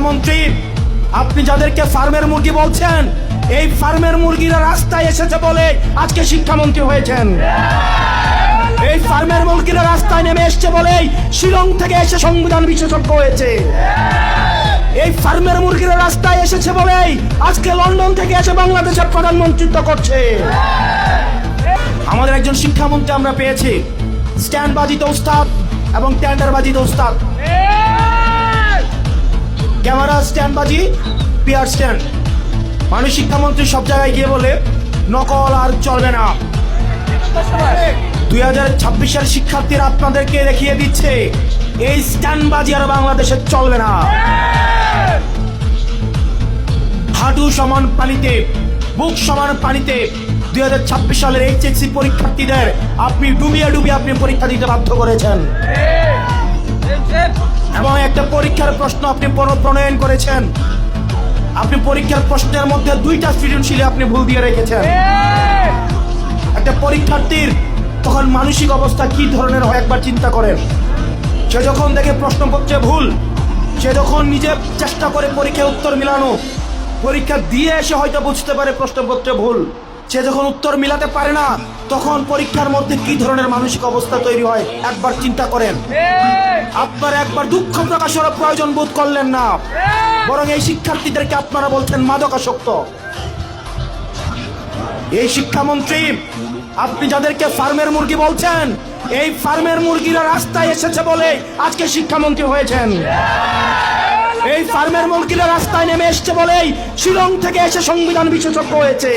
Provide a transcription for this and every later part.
শিক্ষামন্ত্রী, আপনি যাদেরকে ফার্মের মুরগি বলছেন, এই ফার্মের মুরগিরা রাস্তায় এসেছে বলে আজকে শিক্ষামন্ত্রী হয়েছেন। এই ফার্মের মুরগিরা রাস্তায় নেমে এসছে বলেই শিলং থেকে এসে সংবিধান বিশেষজ্ঞ হয়েছে। এই ফার্মের মুরগিরা রাস্তায় এসেছে বলেই আজকে লন্ডন থেকে এসে বাংলাদেশের প্রধানমন্ত্রিত্ব করছে। আমাদের একজন শিক্ষামন্ত্রী আমরা পেয়েছি, স্ট্যান্ড বাজিতে উস্তাদ এবং টেন্ডার বাজিতে উস্তাদ। ক্যামেরা স্ট্যান্ড বাজি, পিয়ার স্ট্যান্ড। মানুষ শিক্ষামন্ত্রী সব জায়গায় গিয়ে বলে নকল আর চলবে না। 2026 শিক্ষার্থীরা আপনাদেরকে দেখিয়ে দিচ্ছে এই স্ট্যান্ড বাজি আর বাংলাদেশে চলবে না। হাঁটু সমান পানিতে, বুক সমান পানিতে 2026 সালের এইচএসসি পরীক্ষার্থীদের আপনি ডুবিয়ে ডুবিয়ে আপনি পরীক্ষা দিতে বাধ্য করেছেন এবং একটা পরীক্ষার প্রশ্ন আপনি প্রণয়ন করেছেন। আপনি পরীক্ষার প্রশ্নের মধ্যে 2টা সৃজনশীলে আপনি ভুল দিয়ে রেখেছেন। একটা পরীক্ষার্থীর তখন মানসিক অবস্থা কি ধরনের হয় একবার চিন্তা করেন। সে যখন দেখে প্রশ্নপত্রে ভুল, সে যখন নিজে চেষ্টা করে পরীক্ষায় উত্তর মিলানো, পরীক্ষা দিয়ে এসে হয়তো বুঝতে পারে প্রশ্নপত্রে ভুল, সে যখন উত্তর মিলাতে পারে না, তখন পরীক্ষার মধ্যে কি ধরনের মানসিক অবস্থা তৈরি হয় একবার চিন্তা করেন। আপনার একবার দুঃখ প্রকাশের প্রয়োজন বোধ করলেন না, বরং এই শিক্ষার্থীদেরকে আপনারা বলছেন মাদকাসক্ত। এই শিক্ষামন্ত্রী, আপনি যাদেরকে ফার্মের মুরগি বলছেন, এই ফার্মের মুরগিরা রাস্তায় এসেছে বলে আজকে শিক্ষামন্ত্রী হয়েছেন। এই ফার্মের মুরগিরা রাস্তায় নেমে এসছে বলেই শিলং থেকে এসে সংবিধান বিশেষজ্ঞ হয়েছে।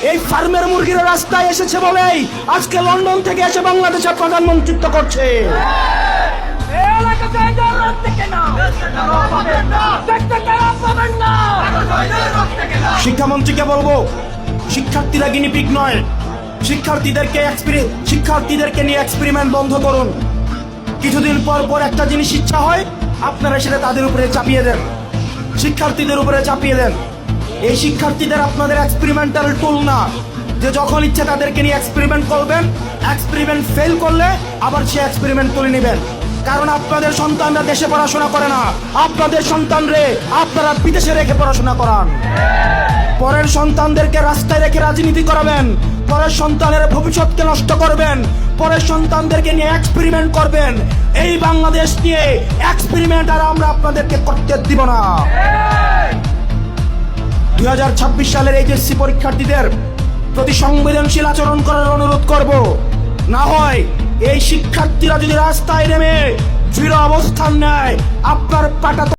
এই ফার্মের মুরগিরা রাস্তায় এসেছে বলেই আজকে লন্ডন থেকে এসে বাংলাদেশের প্রধানমন্ত্রিত্ব করছে। শিক্ষামন্ত্রীকে বলবো, শিক্ষার্থীরা গিনিপিগ নয়। শিক্ষার্থীদেরকে নিয়ে এক্সপেরিমেন্ট বন্ধ করুন। কিছুদিন পর পর একটা জিনিস ইচ্ছা হয়, আপনারা সেটা তাদের উপরে চাপিয়ে দেন, শিক্ষার্থীদের উপরে চাপিয়ে দেন। এই শিক্ষার্থীদের আপনাদের এক্সপেরিমেন্টাল টুল না, যে যখন ইচ্ছে তাদেরকে নিয়ে এক্সপেরিমেন্ট করবেন, এক্সপেরিমেন্ট ফেল করলে আবার সে এক্সপেরিমেন্ট তুলে নেবেন। কারণ আপনাদের সন্তানরা দেশে পড়াশোনা করে না, আপনাদের সন্তানরে আপনারা বিদেশে রেখে পড়াশোনা করান। পরের সন্তানদেরকে রাস্তায় রেখে রাজনীতি করাবেন, পরের সন্তানের ভবিষ্যৎকে নষ্ট করবেন, পরের সন্তানদেরকে নিয়ে এক্সপেরিমেন্ট করবেন। এই বাংলাদেশ নিয়ে এক্সপেরিমেন্ট আর আমরা আপনাদেরকে করতে দিব না। 2026 সালের এইচএসসি পরীক্ষার্থীদের প্রতি সংবেদনশীল আচরণ করার অনুরোধ করব। না হয় এই শিক্ষার্থীরা যদি রাস্তায় নেমে দৃঢ় অবস্থান নেয়, আপনার পাটা